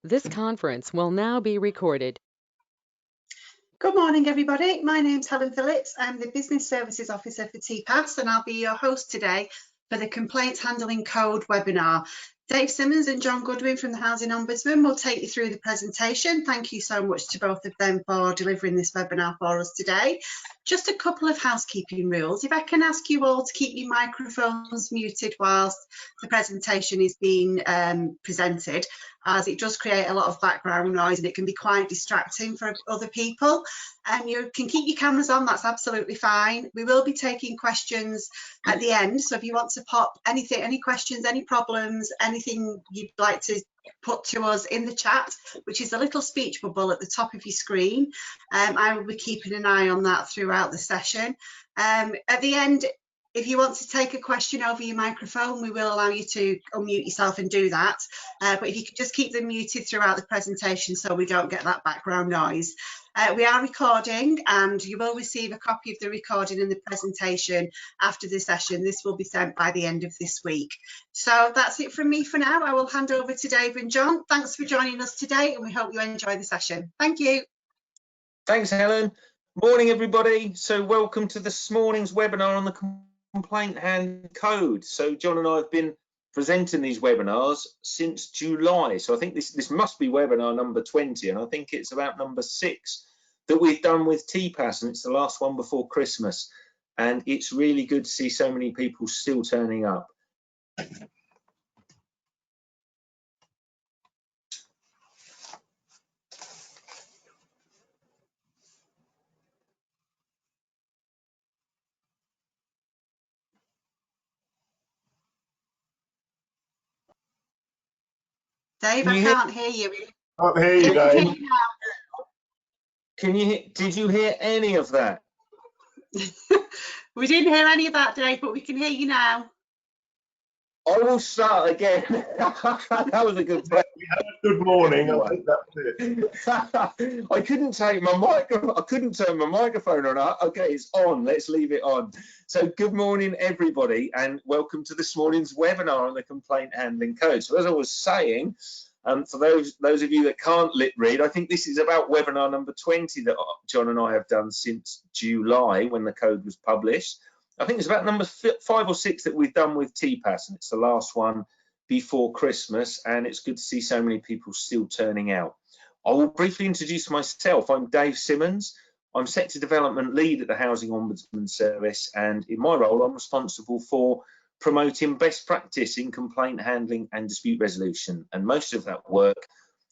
This conference will now be recorded. Good morning, everybody. My name's Helen Phillips. I'm the Business Services Officer for TPAS, and I'll be your host today for the Complaints Handling Code webinar. Dave Simmons and John Goodwin from the Housing Ombudsman will take you through the presentation. Thank you so much to both of them for delivering this webinar for us today. Just a couple of housekeeping rules. If I can ask you all to keep your microphones muted whilst the presentation is being presented, as it does create a lot of background noise and it can be quite distracting for other people. And you can keep your cameras on, that's absolutely fine. We will be taking questions at the end, so if you want to pop anything, any questions, any problems, anything you'd like to put to us in the chat, which is a little speech bubble at the top of your screen, I will be keeping an eye on that throughout the session. At the end, if you want to take a question over your microphone, we will allow you to unmute yourself and do that. But if you could just keep them muted throughout the presentation so we don't get that background noise. We are recording and you will receive a copy of the recording and the presentation after the session. This will be sent by the end of this week. So that's it from me for now. I will hand over to Dave and John. Thanks for joining us today and we hope you enjoy the session. Thank you. Thanks, Helen. Morning, everybody. So welcome to this morning's webinar on the Complaint Handling Code. So John and I have been presenting these webinars since July. So I think this must be webinar number 20, and I think it's about number 6 that we've done with TPAS, and it's the last one before Christmas. And it's really good to see so many people still turning up. Dave, I can't hear you. Can't hear you, Dave. Can you hear? Did you hear any of that? We didn't hear any of that, Dave, but we can hear you now. I will start again. That was a good break. We had a good morning. I think that's it. I couldn't take my microphone. I couldn't turn my microphone on. Okay, it's on. Let's leave it on. So, good morning, everybody, and welcome to this morning's webinar on the Complaint Handling Code. So, as I was saying, for those of you that can't lip read, I think this is about webinar number 20 that John and I have done since July when the code was published. I think it's about number 5 or 6 that we've done with TPAS, and it's the last one before Christmas, and it's good to see so many people still turning out. I will briefly introduce myself. I'm Dave Simmons. I'm Sector Development Lead at the Housing Ombudsman Service, and in my role, I'm responsible for promoting best practice in complaint handling and dispute resolution, and most of that work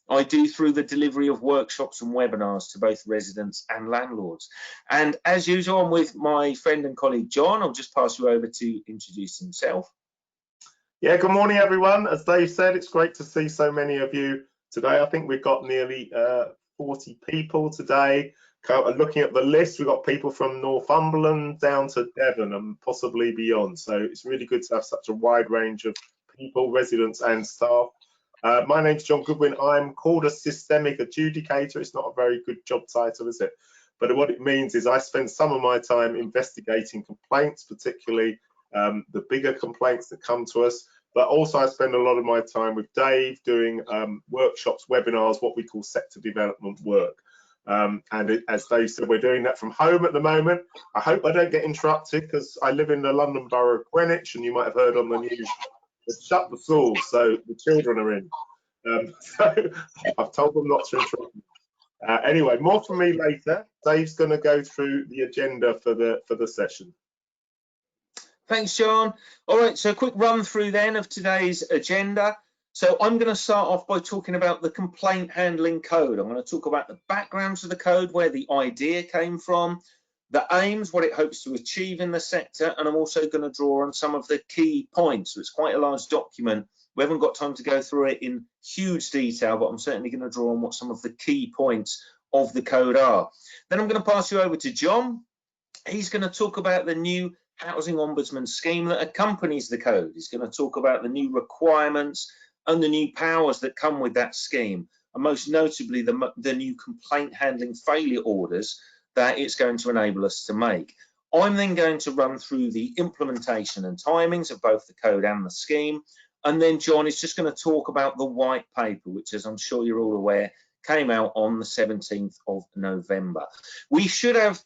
I do through the delivery of workshops and webinars to both residents and landlords. And as usual, I'm with my friend and colleague John. I'll just pass you over to introduce himself. Yeah, good morning, everyone. As Dave said, it's great to see so many of you today. I think we've got nearly 40 people today. Looking at the list, we've got people from Northumberland down to Devon and possibly beyond. So it's really good to have such a wide range of people, residents and staff. My name's John Goodwin. I'm called a systemic adjudicator. It's not a very good job title, is it? But what it means is I spend some of my time investigating complaints, particularly the bigger complaints that come to us. But also I spend a lot of my time with Dave doing workshops, webinars, what we call sector development work. As Dave said, we're doing that from home at the moment. I hope I don't get interrupted because I live in the London Borough of Greenwich, and you might have heard on the news they've shut the schools, so the children are in. So I've told them not to interrupt me. Anyway, more from me later. Dave's going to go through the agenda for the session. Thanks, John. All right, so a quick run through then of today's agenda. So I'm going to start off by talking about the Complaint Handling Code. I'm going to talk about the background to the code, where the idea came from, the aims, what it hopes to achieve in the sector, and I'm also going to draw on some of the key points. So it's quite a large document. We haven't got time to go through it in huge detail, but I'm certainly going to draw on what some of the key points of the code are. Then I'm going to pass you over to John. He's going to talk about the new Housing Ombudsman scheme that accompanies the code. He's going to talk about the new requirements and the new powers that come with that scheme, and most notably the new complaint handling failure orders that it's going to enable us to make. I'm then going to run through the implementation and timings of both the code and the scheme. and then John is just going to talk about the white paper, which, as I'm sure you're all aware, came out on the 17th of November. We should have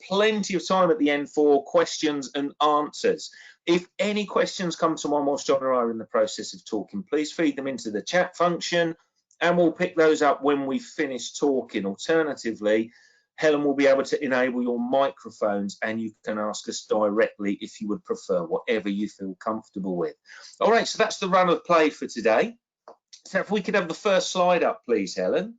plenty of time at the end for questions and answers. If any questions come to mind whilst John and I are in the process of talking, please feed them into the chat function and we'll pick those up when we finish talking. Alternatively, Helen will be able to enable your microphones and you can ask us directly if you would prefer, whatever you feel comfortable with. All right, so that's the run of play for today. So if we could have the first slide up, please, Helen.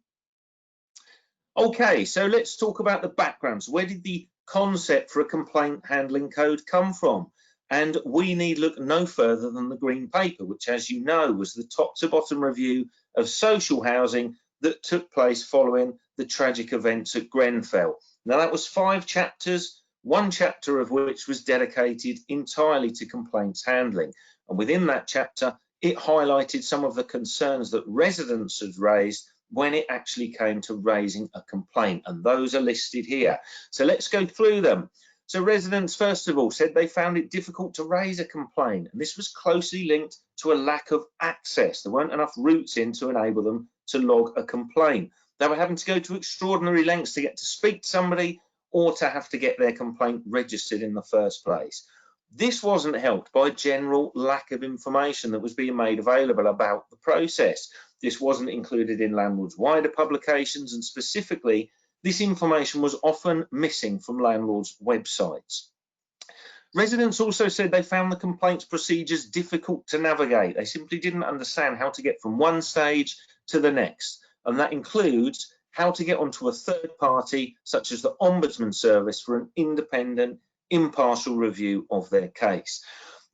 Okay, so let's talk about the background. So where did the concept for a complaint handling code come from? And we need look no further than the Green Paper, which, as you know, was the top to bottom review of social housing that took place following the tragic events at Grenfell. Now, that was 5 chapters, 1 chapter of which was dedicated entirely to complaints handling. And within that chapter, it highlighted some of the concerns that residents had raised when it actually came to raising a complaint. And those are listed here. So let's go through them. So residents, first of all, said they found it difficult to raise a complaint. And this was closely linked to a lack of access. There weren't enough routes in to enable them to log a complaint. They were having to go to extraordinary lengths to get to speak to somebody or to have to get their complaint registered in the first place. This wasn't helped by general lack of information that was being made available about the process. This wasn't included in landlords' wider publications, and specifically, this information was often missing from landlords' websites. Residents also said they found the complaints procedures difficult to navigate. They simply didn't understand how to get from one stage to the next, and that includes how to get onto a third party, such as the Ombudsman service, for an independent, impartial review of their case.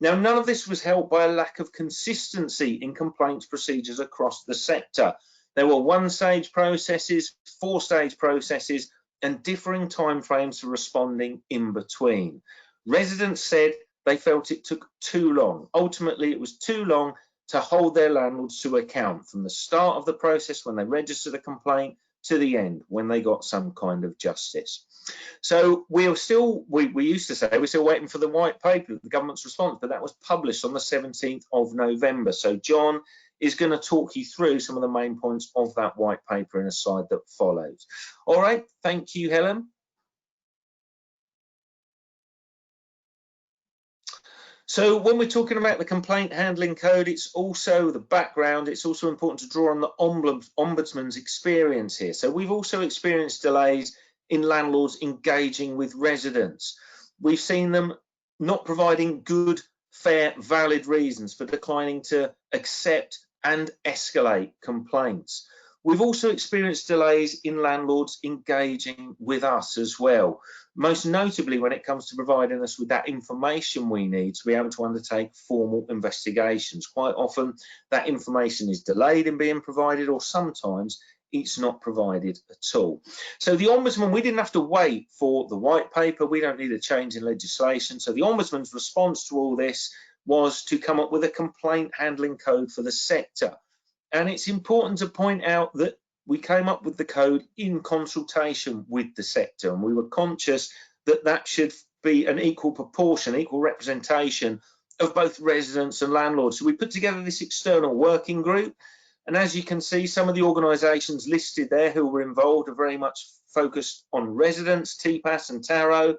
Now, none of this was helped by a lack of consistency in complaints procedures across the sector. There were 1-stage processes, 4-stage processes, and differing timeframes for responding in between. Residents said they felt it took too long. Ultimately, it was too long to hold their landlords to account from the start of the process when they registered a complaint to the end when they got some kind of justice. So we used to say we're still waiting for the white paper, the government's response, but that was published on the 17th of November. So John is going to talk you through some of the main points of that white paper in a slide that follows. All right, thank you, Helen. So when we're talking about the complaint handling code, it's also the background. It's also important to draw on the Ombudsman's experience here. So we've also experienced delays in landlords engaging with residents. We've seen them not providing good, fair, valid reasons for declining to accept and escalate complaints. We've also experienced delays in landlords engaging with us as well, most notably when it comes to providing us with that information we need to be able to undertake formal investigations. Quite often that information is delayed in being provided, or sometimes it's not provided at all. So the Ombudsman, we didn't have to wait for the white paper. We don't need a change in legislation. So the Ombudsman's response to all this was to come up with a complaint handling code for the sector. And it's important to point out that we came up with the code in consultation with the sector, and we were conscious that that should be an equal proportion, equal representation of both residents and landlords. So we put together this external working group, and as you can see, some of the organisations listed there who were involved are very much focused on residents, TPAS and Taro.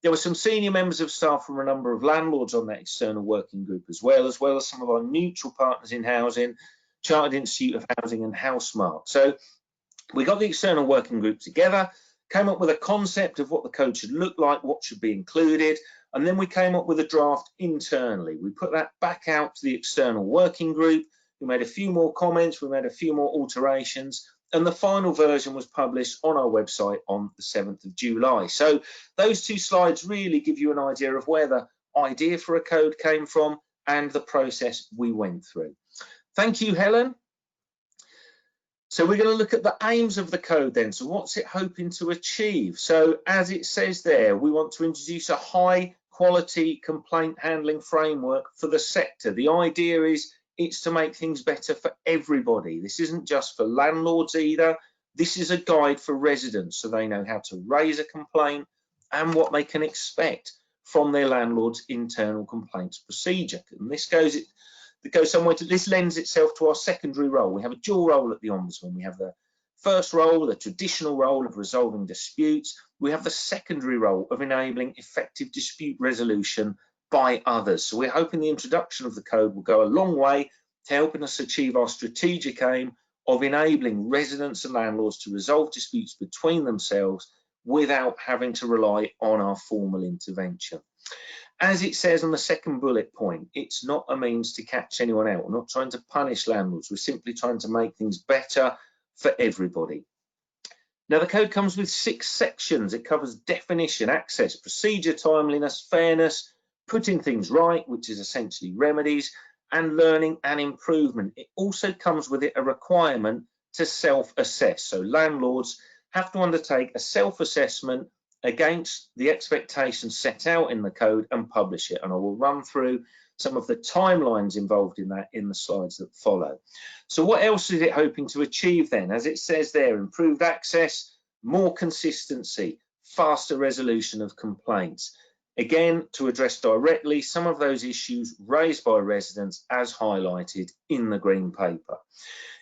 There were some senior members of staff from a number of landlords on that external working group as well as some of our neutral partners in housing, Chartered Institute of Housing and Housemark. So we got the external working group together, came up with a concept of what the code should look like, what should be included, and then we came up with a draft internally. We put that back out to the external working group. We made a few more comments, we made a few more alterations, and the final version was published on our website on the 7th of July. So those 2 slides really give you an idea of where the idea for a code came from and the process we went through. Thank you, Helen. So we're going to look at the aims of the code then. So what's it hoping to achieve? So as it says there, we want to introduce a high quality complaint handling framework for the sector. The idea is it's to make things better for everybody. This isn't just for landlords either. This is a guide for residents so they know how to raise a complaint and what they can expect from their landlord's internal complaints procedure. And this goes that goes somewhere to, this lends itself to our secondary role. We have a dual role at the Ombudsman. We have the first role, the traditional role of resolving disputes. We have the secondary role of enabling effective dispute resolution by others. So we're hoping the introduction of the code will go a long way to helping us achieve our strategic aim of enabling residents and landlords to resolve disputes between themselves without having to rely on our formal intervention. As it says on the second bullet point, it's not a means to catch anyone out. We're not trying to punish landlords. We're simply trying to make things better for everybody. Now, the code comes with 6 sections. It covers definition, access, procedure, timeliness, fairness, putting things right, which is essentially remedies, and learning and improvement. It also comes with it a requirement to self-assess. So landlords have to undertake a self-assessment against the expectations set out in the code and publish it. And I will run through some of the timelines involved in that in the slides that follow. So what else is it hoping to achieve then? As it says there, improved access, more consistency, faster resolution of complaints. Again, to address directly some of those issues raised by residents as highlighted in the Green Paper.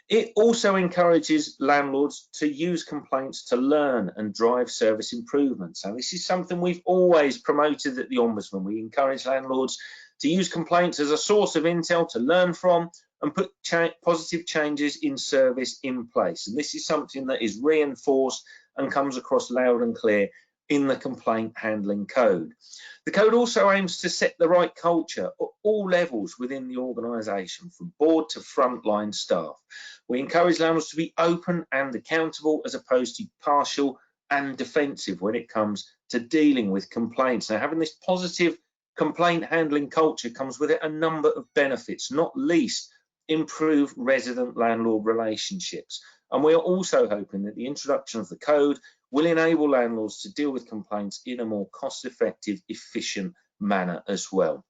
It also encourages landlords to use complaints to learn and drive service improvements. Now, this is something we've always promoted at the Ombudsman. We encourage landlords to use complaints as a source of intel to learn from and put positive changes in service in place. And this is something that is reinforced and comes across loud and clear in the complaint handling code. The code also aims to set the right culture at all levels within the organisation, from board to frontline staff. We encourage landlords to be open and accountable as opposed to partial and defensive when it comes to dealing with complaints. Now, having this positive complaint handling culture comes with it a number of benefits, not least improved resident-landlord relationships. And we are also hoping that the introduction of the code will enable landlords to deal with complaints in a more cost-effective, efficient manner as well.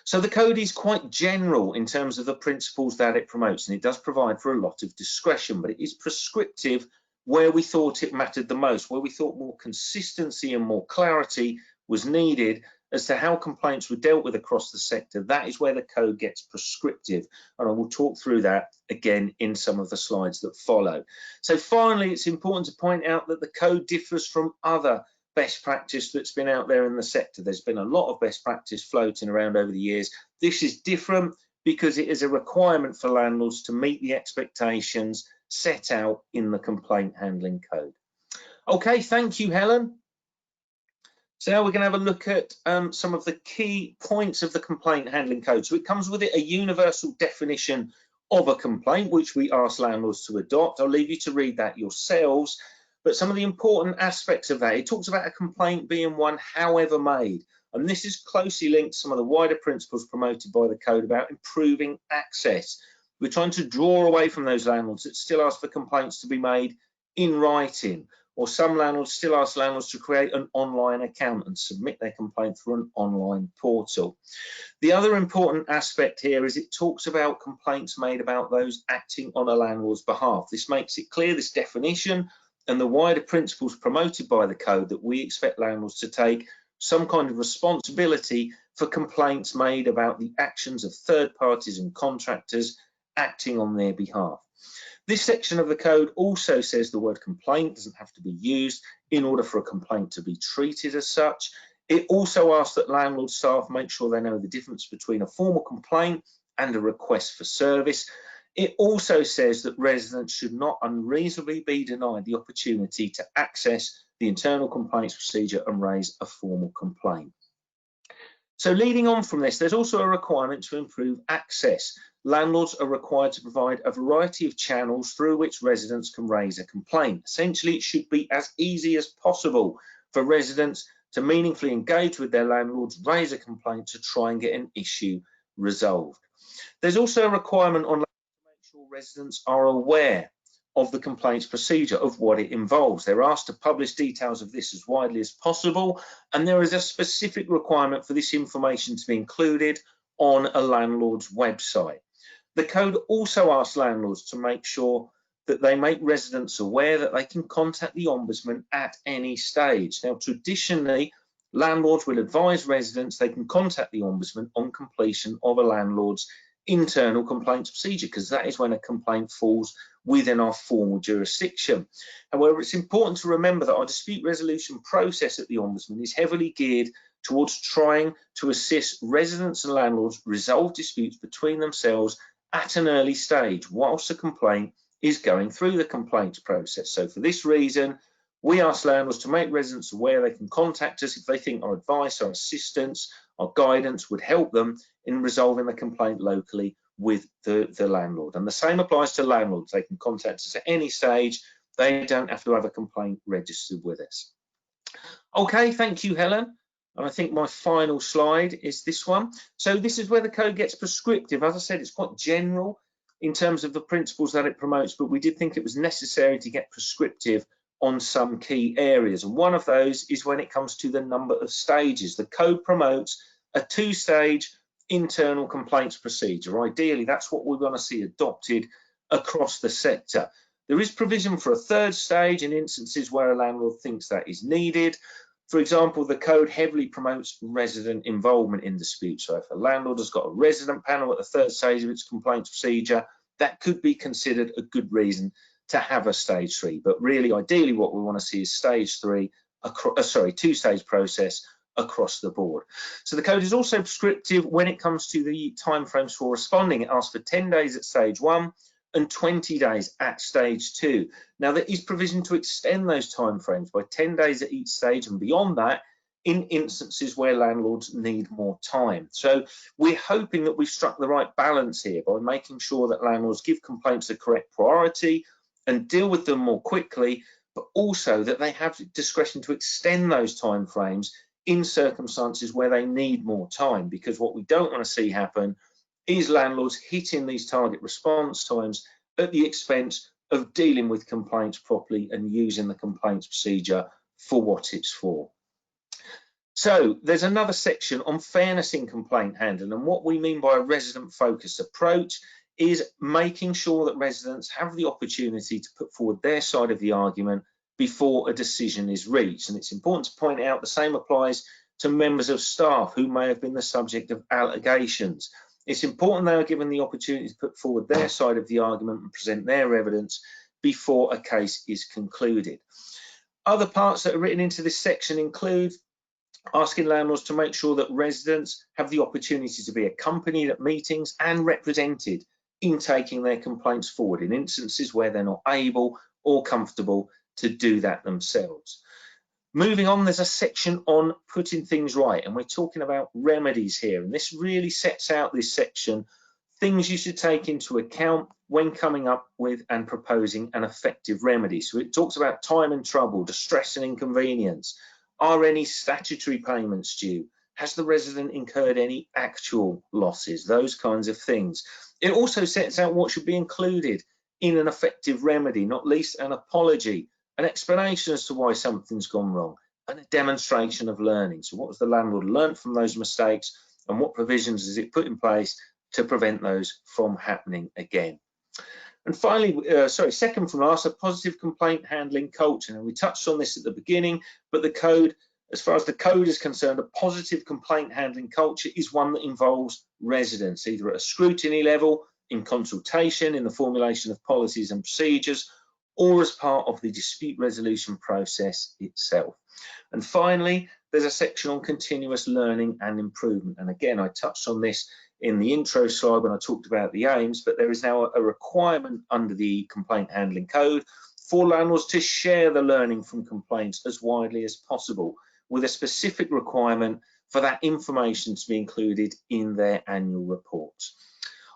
So the code is quite general in terms of the principles that it promotes, and it does provide for a lot of discretion, but it is prescriptive where we thought it mattered the most, where we thought more consistency and more clarity was needed as to how complaints were dealt with across the sector. That is where the code gets prescriptive, and I will talk through that again in some of the slides that follow. So finally, it's important to point out that the code differs from other best practice that's been out there in the sector. There's been a lot of best practice floating around over the years. This is different because it is a requirement for landlords to meet the expectations set out in the complaint handling code. Okay, thank you, Helen. So now we're going to have a look at some of the key points of the complaint handling code. So it comes with it a universal definition of a complaint, which we ask landlords to adopt. I'll leave you to read that yourselves. But some of the important aspects of that, it talks about a complaint being one however made. And this is closely linked to some of the wider principles promoted by the code about improving access. We're trying to draw away from those landlords that still ask for complaints to be made in writing, or some landlords still ask landlords to create an online account and submit their complaint through an online portal. The other important aspect here is it talks about complaints made about those acting on a landlord's behalf. This makes it clear, this definition and the wider principles promoted by the code, that we expect landlords to take some kind of responsibility for complaints made about the actions of third parties and contractors acting on their behalf. This section of the code also says the word complaint doesn't have to be used in order for a complaint to be treated as such. It also asks that landlord staff make sure they know the difference between a formal complaint and a request for service. It also says that residents should not unreasonably be denied the opportunity to access the internal complaints procedure and raise a formal complaint. So leading on from this, there's also a requirement to improve access. Landlords are required to provide a variety of channels through which residents can raise a complaint. Essentially, it should be as easy as possible for residents to meaningfully engage with their landlords, raise a complaint to try and get an issue resolved. There's also a requirement on landlords to make sure residents are aware of the complaints procedure, of what it involves. They're asked to publish details of this as widely as possible, and there is a specific requirement for this information to be included on a landlord's website. The code also asks landlords to make sure that they make residents aware that they can contact the Ombudsman at any stage. Now, traditionally, landlords will advise residents they can contact the Ombudsman on completion of a landlord's internal complaints procedure, because that is when a complaint falls within our formal jurisdiction. However, it's important to remember that our dispute resolution process at the Ombudsman is heavily geared towards trying to assist residents and landlords resolve disputes between themselves at an early stage whilst a complaint is going through the complaints process. So for this reason, we ask landlords to make residents aware they can contact us if they think our advice, our assistance, our guidance would help them in resolving the complaint locally with the landlord. And the same applies to landlords. They can contact us at any stage. They don't have to have a complaint registered with us. Okay, thank you, Helen. And I think my final slide is this one. So this is where the code gets prescriptive. As I said, it's quite general in terms of the principles that it promotes, but we did think it was necessary to get prescriptive on some key areas. And one of those is when it comes to the number of stages. The code promotes a two-stage internal complaints procedure. Ideally, that's what we're going to see adopted across the sector. There is provision for a third stage in instances where a landlord thinks that is needed. For example, the code heavily promotes resident involvement in disputes. So if a landlord has got a resident panel at the third stage of its complaints procedure, that could be considered a good reason to have a stage 3. But really, ideally, what we want to see is stage 3, two-stage process across the board. So the code is also prescriptive when it comes to the timeframes for responding. It asks for 10 days at stage 1 and 20 days at stage 2. Now, there is provision to extend those timeframes by 10 days at each stage and beyond that in instances where landlords need more time. So we're hoping that we've struck the right balance here by making sure that landlords give complaints the correct priority and deal with them more quickly, but also that they have discretion to extend those timeframes in circumstances where they need more time, because what we don't want to see happen is landlords hitting these target response times at the expense of dealing with complaints properly and using the complaints procedure for what it's for. So there's another section on fairness in complaint handling, and what we mean by a resident focused approach is making sure that residents have the opportunity to put forward their side of the argument before a decision is reached. And it's important to point out the same applies to members of staff who may have been the subject of allegations. It's important they are given the opportunity to put forward their side of the argument and present their evidence before a case is concluded. Other parts that are written into this section include asking landlords to make sure that residents have the opportunity to be accompanied at meetings and represented in taking their complaints forward in instances where they're not able or comfortable to do that themselves. Moving on, there's a section on putting things right, and we're talking about remedies here, and this really sets out this section, things you should take into account when coming up with and proposing an effective remedy. So it talks about time and trouble, distress and inconvenience. Are any statutory payments due? Has the resident incurred any actual losses? Those kinds of things. It also sets out what should be included in an effective remedy, not least an apology, an explanation as to why something's gone wrong, and a demonstration of learning. So what has the landlord learned from those mistakes, and what provisions has it put in place to prevent those from happening again? And finally, second from last, a positive complaint handling culture. And we touched on this at the beginning, but the code, as far as the code is concerned, a positive complaint handling culture is one that involves residents, either at a scrutiny level, in consultation, in the formulation of policies and procedures, or as part of the dispute resolution process itself. And finally, there's a section on continuous learning and improvement. And again, I touched on this in the intro slide when I talked about the aims, but there is now a requirement under the complaint handling code for landlords to share the learning from complaints as widely as possible, with a specific requirement for that information to be included in their annual reports.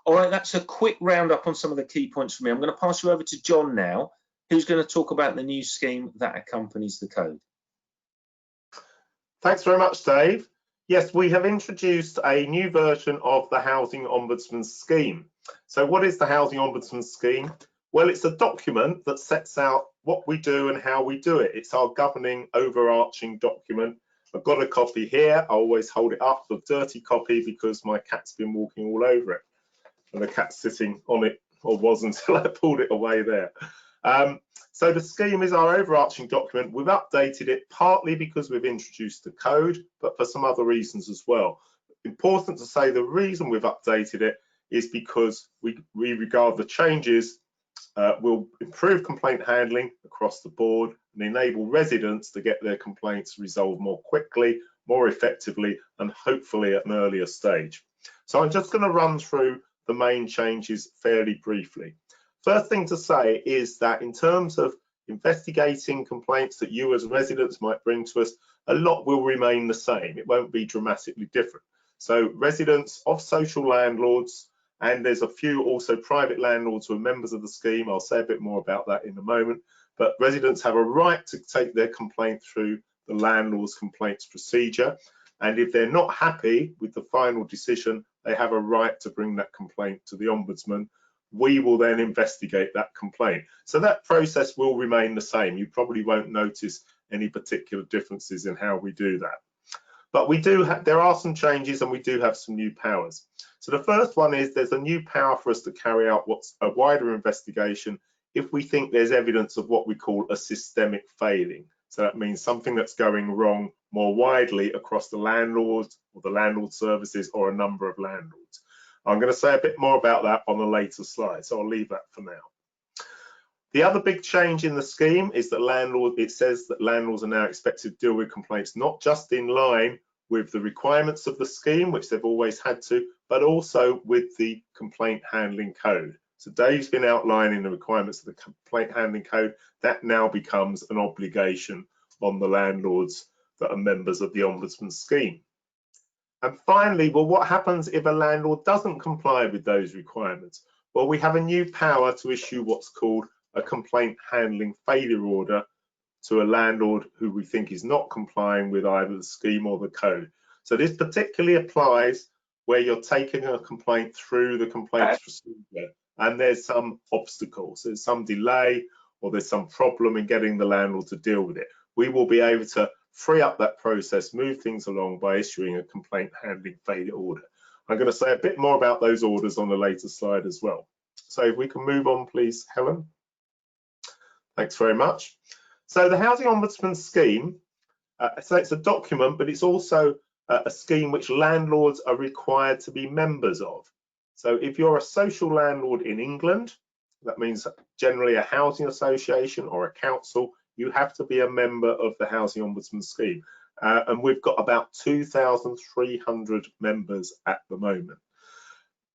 All right, that's a quick roundup on some of the key points for me. I'm going to pass you over to John now, who's going to talk about the new scheme that accompanies the code. Thanks very much, Dave. Yes, we have introduced a new version of the Housing Ombudsman scheme. So what is the Housing Ombudsman scheme? Well, it's a document that sets out what we do and how we do it. It's our governing overarching document. I've got a copy here. I always hold it up, a dirty copy, because my cat's been walking all over it. And the cat's sitting on it, or was until I pulled it away there. So the scheme is our overarching document. We've updated it partly because we've introduced the code, but for some other reasons as well. Important to say the reason we've updated it is because we regard the changes will improve complaint handling across the board and enable residents to get their complaints resolved more quickly, more effectively, and hopefully at an earlier stage. So I'm just going to run through the main changes fairly briefly. First thing to say is that in terms of investigating complaints that you as residents might bring to us, a lot will remain the same. It won't be dramatically different. So residents of social landlords, and there's a few also private landlords who are members of the scheme. I'll say a bit more about that in a moment. But residents have a right to take their complaint through the landlord's complaints procedure. And if they're not happy with the final decision, they have a right to bring that complaint to the Ombudsman. We will then investigate that complaint. So that process will remain the same. You probably won't notice any particular differences in how we do that. But we do have, there are some changes and we do have some new powers. So the first one is there's a new power for us to carry out what's a wider investigation if we think there's evidence of what we call a systemic failing. So that means something that's going wrong more widely across the landlords or the landlord services or a number of landlords. I'm going to say a bit more about that on a later slide, so I'll leave that for now. The other big change in the scheme is that it says that landlords are now expected to deal with complaints not just in line with the requirements of the scheme, which they've always had to, but also with the complaint handling code. So Dave's been outlining the requirements of the complaint handling code. That now becomes an obligation on the landlords that are members of the Ombudsman scheme. And finally, well, what happens if a landlord doesn't comply with those requirements? Well, we have a new power to issue what's called a complaint handling failure order to a landlord who we think is not complying with either the scheme or the code. So this particularly applies where you're taking a complaint through the complaints procedure and there's some obstacles, there's some delay or there's some problem in getting the landlord to deal with it. We will be able to free up that process, move things along by issuing a complaint handling failure order. I'm going to say a bit more about those orders on a later slide as well. So if we can move on, please, Helen. Thanks very much. So the Housing Ombudsman scheme, so it's a document, but it's also a scheme which landlords are required to be members of. So if you're a social landlord in England, that means generally a housing association or a council, you have to be a member of the Housing Ombudsman scheme. And we've got about 2,300 members at the moment.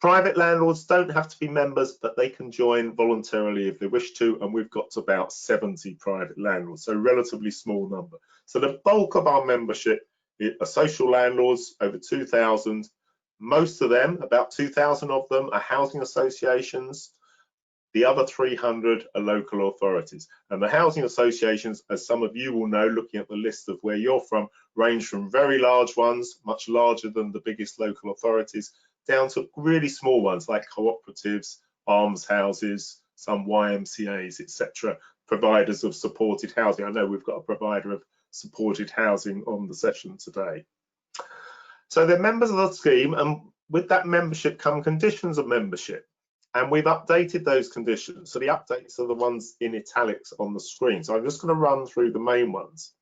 Private landlords don't have to be members, but they can join voluntarily if they wish to, and we've got about 70 private landlords, so a relatively small number. So the bulk of our membership are social landlords, over 2,000. Most of them, about 2,000 of them, are housing associations. The other 300 are local authorities. And the housing associations, as some of you will know, looking at the list of where you're from, range from very large ones, much larger than the biggest local authorities, down to really small ones like cooperatives, alms houses, some YMCAs, etc., providers of supported housing. I know we've got a provider of supported housing on the session today. So they're members of the scheme, and with that membership come conditions of membership. And we've updated those conditions. So the updates are the ones in italics on the screen. So I'm just going to run through the main ones.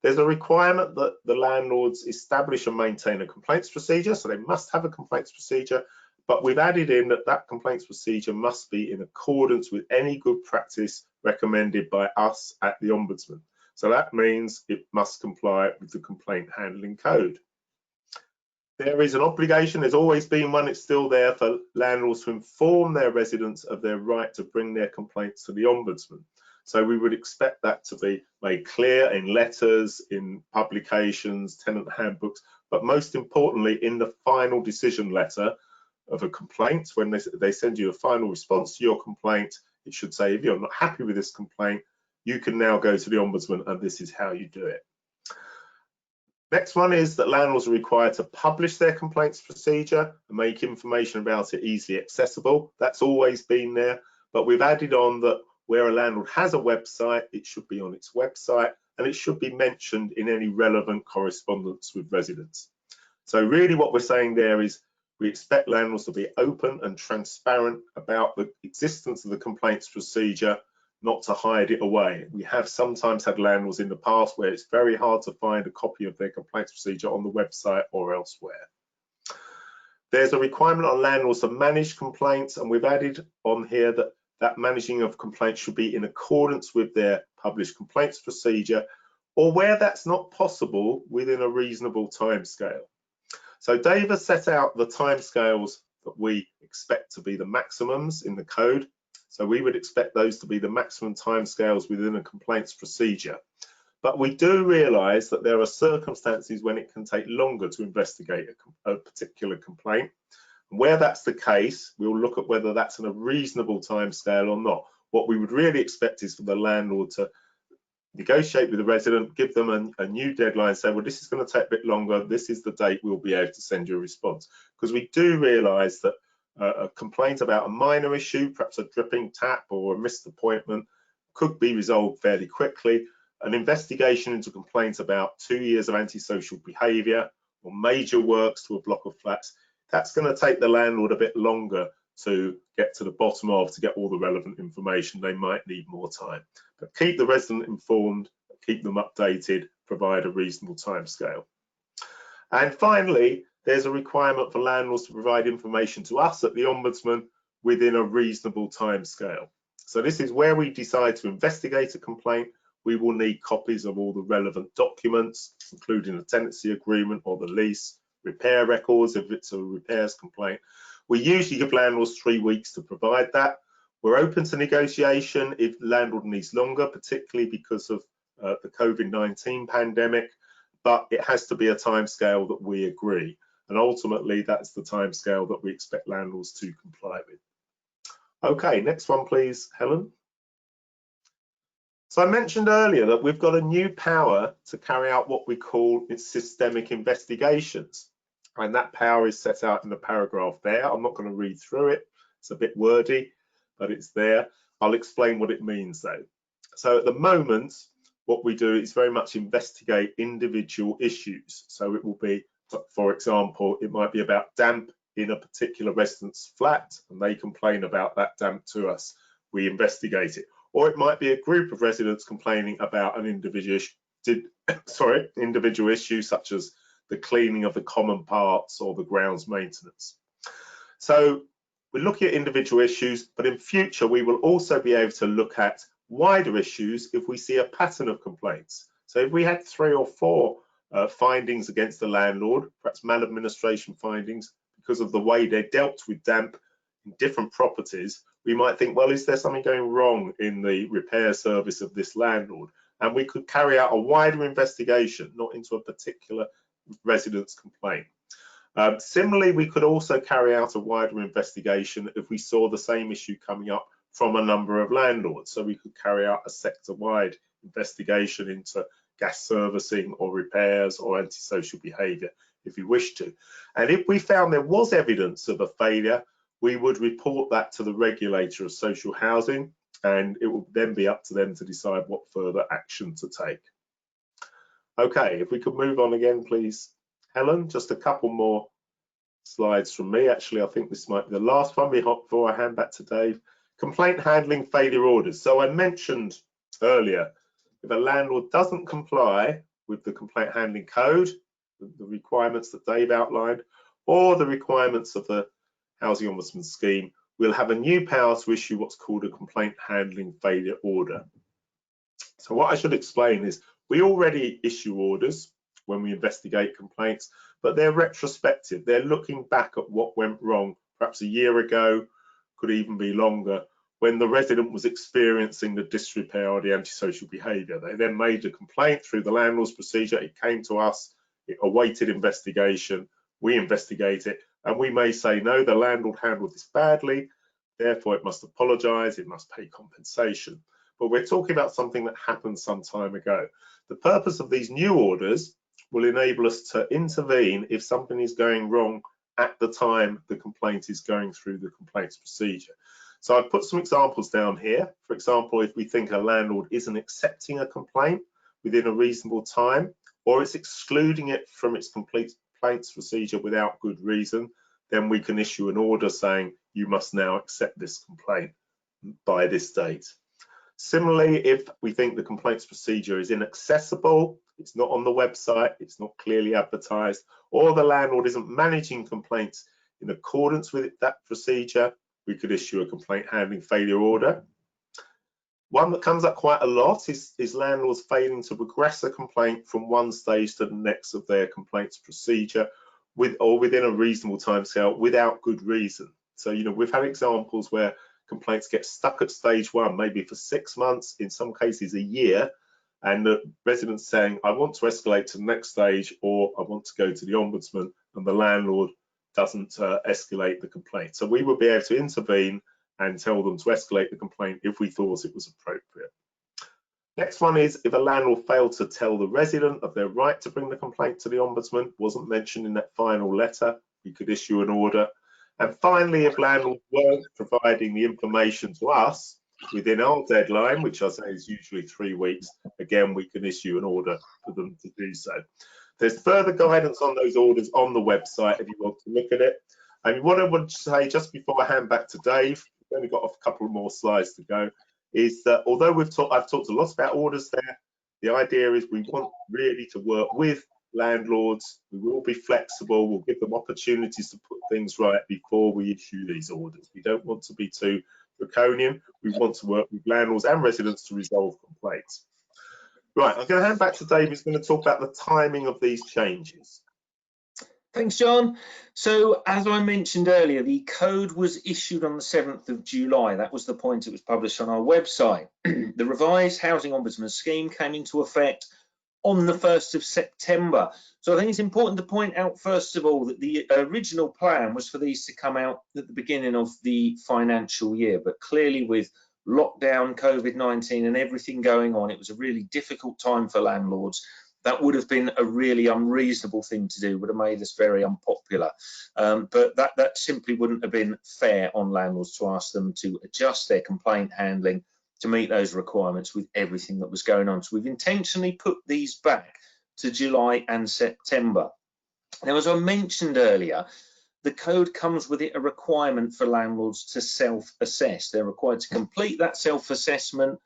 There's a requirement that the landlords establish and maintain a complaints procedure. So they must have a complaints procedure, but we've added in that that complaints procedure must be in accordance with any good practice recommended by us at the Ombudsman. So that means it must comply with the complaint handling code. There is an obligation, there's always been one, it's still there, for landlords to inform their residents of their right to bring their complaints to the Ombudsman. So we would expect that to be made clear in letters, in publications, tenant handbooks, but most importantly in the final decision letter of a complaint. When they send you a final response to your complaint, it should say, if you're not happy with this complaint, you can now go to the Ombudsman and this is how you do it. Next one is that landlords are required to publish their complaints procedure and make information about it easily accessible. That's always been there, but we've added on that where a landlord has a website, it should be on its website and it should be mentioned in any relevant correspondence with residents. So really what we're saying there is we expect landlords to be open and transparent about the existence of the complaints procedure, not to hide it away. We have sometimes had landlords in the past where it's very hard to find a copy of their complaints procedure on the website or elsewhere. There's a requirement on landlords to manage complaints, and we've added on here that managing of complaints should be in accordance with their published complaints procedure, or where that's not possible, within a reasonable timescale. So Dave has set out the timescales that we expect to be the maximums in the code. So we would expect those to be the maximum timescales within a complaints procedure. But we do realise that there are circumstances when it can take longer to investigate a particular complaint. And where that's the case, we'll look at whether that's in a reasonable timescale or not. What we would really expect is for the landlord to negotiate with the resident, give them a new deadline, say, well, this is going to take a bit longer, this is the date we'll be able to send you a response. Because we do realise that a complaint about a minor issue, perhaps a dripping tap or a missed appointment, could be resolved fairly quickly. An investigation into complaints about 2 years of antisocial behaviour or major works to a block of flats, that's going to take the landlord a bit longer to get to the bottom of, to get all the relevant information. They might need more time. But keep the resident informed, keep them updated, provide a reasonable timescale. And finally, there's a requirement for landlords to provide information to us at the Ombudsman within a reasonable timescale. So this is where we decide to investigate a complaint. We will need copies of all the relevant documents, including the tenancy agreement or the lease, repair records if it's a repairs complaint. We usually give landlords 3 weeks to provide that. We're open to negotiation if the landlord needs longer, particularly because of the COVID-19 pandemic, but it has to be a timescale that we agree. And ultimately, that's the timescale that we expect landlords to comply with. Okay, next one, please, Helen. So I mentioned earlier that we've got a new power to carry out what we call systemic investigations. And that power is set out in the paragraph there. I'm not going to read through it. It's a bit wordy, but it's there. I'll explain what it means though. So at the moment, what we do is very much investigate individual issues. So it will be, for example, it might be about damp in a particular resident's flat and they complain about that damp to us. We investigate it. Or it might be a group of residents complaining about an individual issue such as the cleaning of the common parts or the grounds maintenance. So we're looking at individual issues, but in future we will also be able to look at wider issues if we see a pattern of complaints. So if we had 3 or 4 findings against the landlord, perhaps maladministration findings, because of the way they dealt with damp in different properties, we might think, well, is there something going wrong in the repair service of this landlord? And we could carry out a wider investigation, not into a particular resident's complaint. Similarly, we could also carry out a wider investigation if we saw the same issue coming up from a number of landlords. So we could carry out a sector-wide investigation into gas servicing or repairs or antisocial behaviour if we wish to. And if we found there was evidence of a failure, we would report that to the regulator of social housing, and it will then be up to them to decide what further action to take. Okay, if we could move on again, please, Helen. Just a couple more slides from me. Actually, I think this might be the last one before I hand back to Dave. Complaint handling failure orders. So I mentioned earlier, if a landlord doesn't comply with the complaint handling code, the requirements that Dave outlined, or the requirements of the Housing Ombudsman scheme, we'll have a new power to issue what's called a complaint handling failure order. So what I should explain is we already issue orders when we investigate complaints, but they're retrospective. They're looking back at what went wrong, perhaps a year ago, could even be longer, when the resident was experiencing the disrepair or the antisocial behaviour. They then made a complaint through the landlord's procedure. It came to us, it awaited investigation, we investigate it, and we may say, no, the landlord handled this badly, therefore it must apologise, it must pay compensation. But we're talking about something that happened some time ago. The purpose of these new orders will enable us to intervene if something is going wrong at the time the complaint is going through the complaints procedure. So I've put some examples down here. For example, if we think a landlord isn't accepting a complaint within a reasonable time, or it's excluding it from its complaints procedure without good reason, then we can issue an order saying you must now accept this complaint by this date. Similarly, if we think the complaints procedure is inaccessible, it's not on the website, it's not clearly advertised, or the landlord isn't managing complaints In accordance with that procedure, we could issue a complaint handling failure order. One that comes up quite a lot is landlords failing to progress a complaint from one stage to the next of their complaints procedure within a reasonable timescale without good reason. So, we've had examples where complaints get stuck at stage one, maybe for 6 months, in some cases a year, and the residents saying, I want to escalate to the next stage, or I want to go to the Ombudsman, and the landlord doesn't escalate the complaint. So we would be able to intervene and tell them to escalate the complaint if we thought it was appropriate. Next one is if a landlord failed to tell the resident of their right to bring the complaint to the Ombudsman, wasn't mentioned in that final letter, we could issue an order. And finally, if landlords weren't providing the information to us within our deadline, which I say is usually 3 weeks, again, we can issue an order for them to do so. There's further guidance on those orders on the website if you want to look at it. And what I want to say just before I hand back to Dave, we've only got a couple more slides to go, is that although I've talked a lot about orders there, the idea is we want really to work with landlords. We will be flexible. We'll give them opportunities to put things right before we issue these orders. We don't want to be too draconian. We want to work with landlords and residents to resolve complaints. Right, I'm going to hand back to Dave, who's going to talk about the timing of these changes. Thanks, John. So, as I mentioned earlier, the code was issued on the 7th of July. That was the point it was published on our website. The revised Housing Ombudsman scheme came into effect on the 1st of September. So I think it's important to point out, first of all, that the original plan was for these to come out at the beginning of the financial year, but clearly with lockdown, COVID-19 and everything going on, it was a really difficult time for landlords. That would have been a really unreasonable thing to do, would have made us very unpopular. But that simply wouldn't have been fair on landlords to ask them to adjust their complaint handling to meet those requirements with everything that was going on. So we've intentionally put these back to July and September. Now, as I mentioned earlier, the code comes with it a requirement for landlords to self-assess. They're required to complete that self-assessment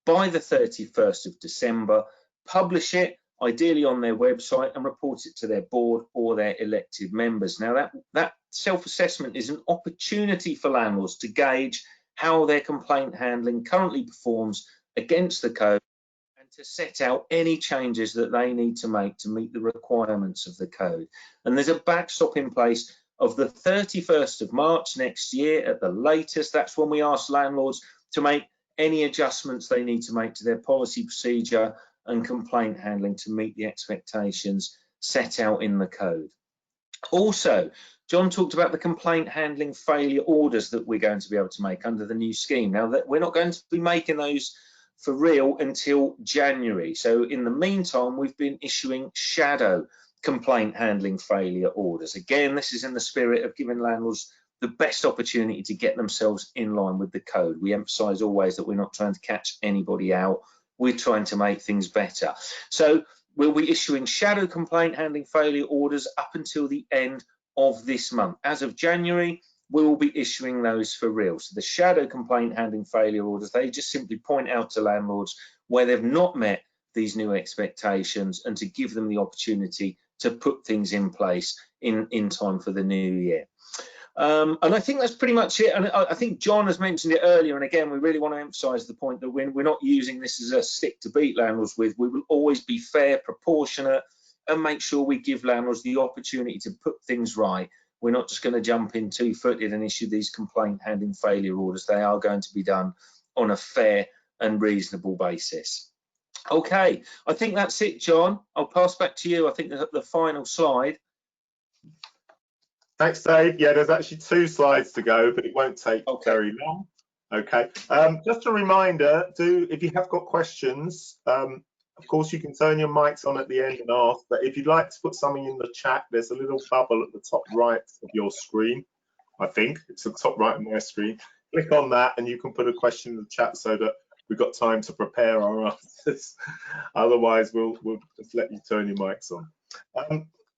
by the 31st of December, publish it, ideally on their website, and report it to their board or their elected members. Now, that self-assessment is an opportunity for landlords to gauge how their complaint handling currently performs against the code and to set out any changes that they need to make to meet the requirements of the code. And there's a backstop in place of the 31st of March next year at the latest. That's when we ask landlords to make any adjustments they need to make to their policy procedure and complaint handling to meet the expectations set out in the code. Also, John talked about the complaint handling failure orders that we're going to be able to make under the new scheme. Now, that we're not going to be making those for real until January. So in the meantime, we've been issuing shadow complaint handling failure orders. Again, this is in the spirit of giving landlords the best opportunity to get themselves in line with the code. We emphasize always that we're not trying to catch anybody out. We're trying to make things better. So we'll be issuing shadow complaint handling failure orders up until the end of this month. As of January, we will be issuing those for real. So the shadow complaint handling failure orders, they just simply point out to landlords where they've not met these new expectations and to give them the opportunity to put things in place in time for the new year. And I think that's pretty much it. And I think John has mentioned it earlier. And again, we really want to emphasize the point that we're not using this as a stick to beat landlords with. We will always be fair, proportionate, and make sure we give landlords the opportunity to put things right. We're not just going to jump in two-footed and issue these complaint handling failure orders. They are going to be done on a fair and reasonable basis. Okay, I think that's it, John. I'll pass back to you. I think the final slide. Thanks, Dave. Yeah, there's actually 2 slides to go, but it won't take very long. Okay, just a reminder, if you have got questions, of course you can turn your mics on at the end and ask, but if you'd like to put something in the chat, there's a little bubble at the top right of your screen. I think it's at the top right of my screen. Click on that and you can put a question in the chat so that we've got time to prepare our answers. Otherwise, we'll just let you turn your mics on.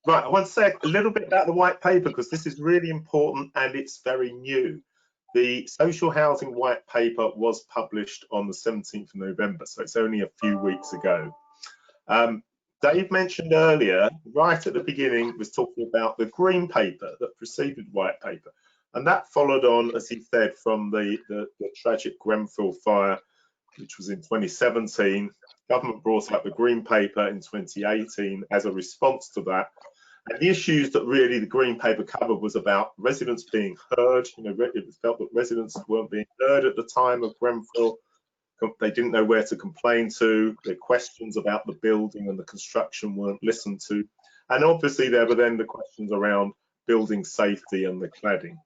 Right, I want to say a little bit about the white paper because this is really important and it's very new. The social housing white paper was published on the 17th of November, so it's only a few weeks ago. Dave mentioned earlier, right at the beginning, was talking about the green paper that preceded white paper. And that followed on, as he said, from the tragic Grenfell fire, which was in 2017. Government brought out the green paper in 2018 as a response to that. And the issues that really the green paper covered was about residents being heard. You know, it was felt that residents weren't being heard at the time of Grenfell. They didn't know where to complain to. Their questions about the building and the construction weren't listened to. And obviously there were then the questions around building safety and the cladding.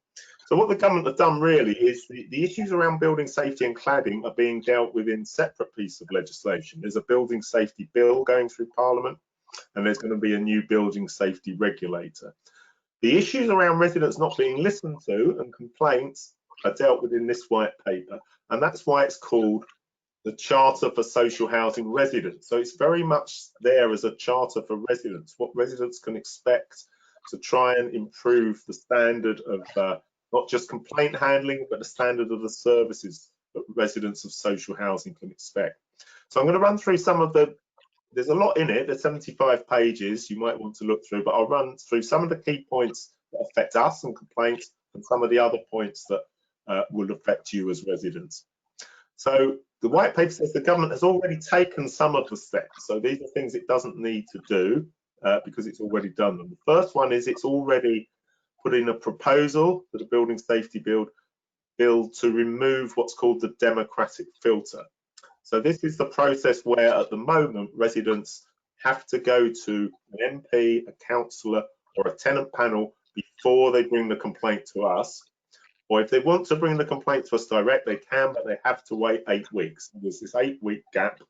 So what the government have done really is the issues around building safety and cladding are being dealt with in separate pieces of legislation. There's a building safety bill going through Parliament, and there's going to be a new building safety regulator. The issues around residents not being listened to and complaints are dealt with in this white paper, and that's why it's called the Charter for Social Housing Residents. So it's very much there as a charter for residents, what residents can expect to try and improve the standard of not just complaint handling, but the standard of the services that residents of social housing can expect. So I'm going to run through some of there's a lot in it, there's 75 pages you might want to look through, but I'll run through some of the key points that affect us and complaints and some of the other points that will affect you as residents. So the white paper says the government has already taken some of the steps. So these are things it doesn't need to do because it's already done them. The first one is it's already put in a proposal for the building safety bill to remove what's called the democratic filter. So this is the process where at the moment residents have to go to an MP, a councillor or a tenant panel before they bring the complaint to us. Or if they want to bring the complaint to us direct, they can, but they have to wait 8 weeks. There's this 8-week gap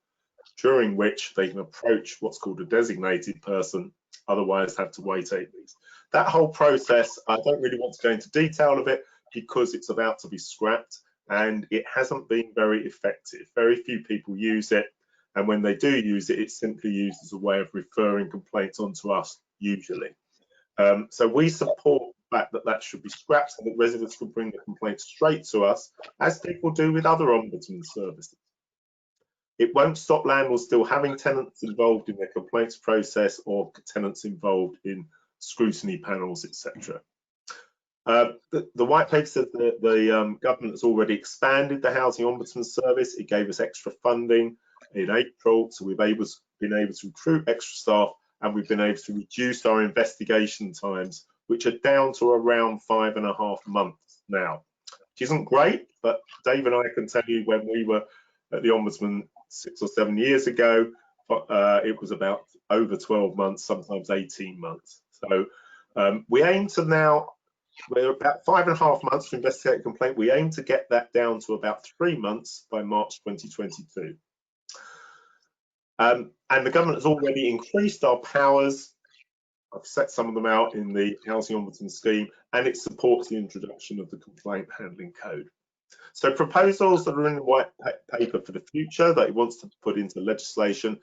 during which they can approach what's called a designated person, otherwise have to wait 8 weeks. That whole process, I don't really want to go into detail of it because it's about to be scrapped and it hasn't been very effective. Very few people use it, and when they do use it, it's simply used as a way of referring complaints onto us usually. So we support the fact that that should be scrapped so that residents can bring the complaints straight to us, as people do with other ombudsman services. It won't stop landlords still having tenants involved in their complaints process or tenants involved in scrutiny panels, etc. The white paper says that the government has already expanded the Housing Ombudsman service. It gave us extra funding in April, so we've been able to recruit extra staff, and we've been able to reduce our investigation times, which are down to around 5.5 months now, which isn't great, but Dave and I can tell you when we were at the Ombudsman 6 or 7 years ago, it was about over 12 months, sometimes 18 months. So we aim to now, we're about 5.5 months to investigate a complaint. We aim to get that down to about 3 months by March 2022. And the government has already increased our powers. I've set some of them out in the Housing Ombudsman scheme, and it supports the introduction of the complaint handling code. So proposals that are in the white paper for the future that it wants to put into legislation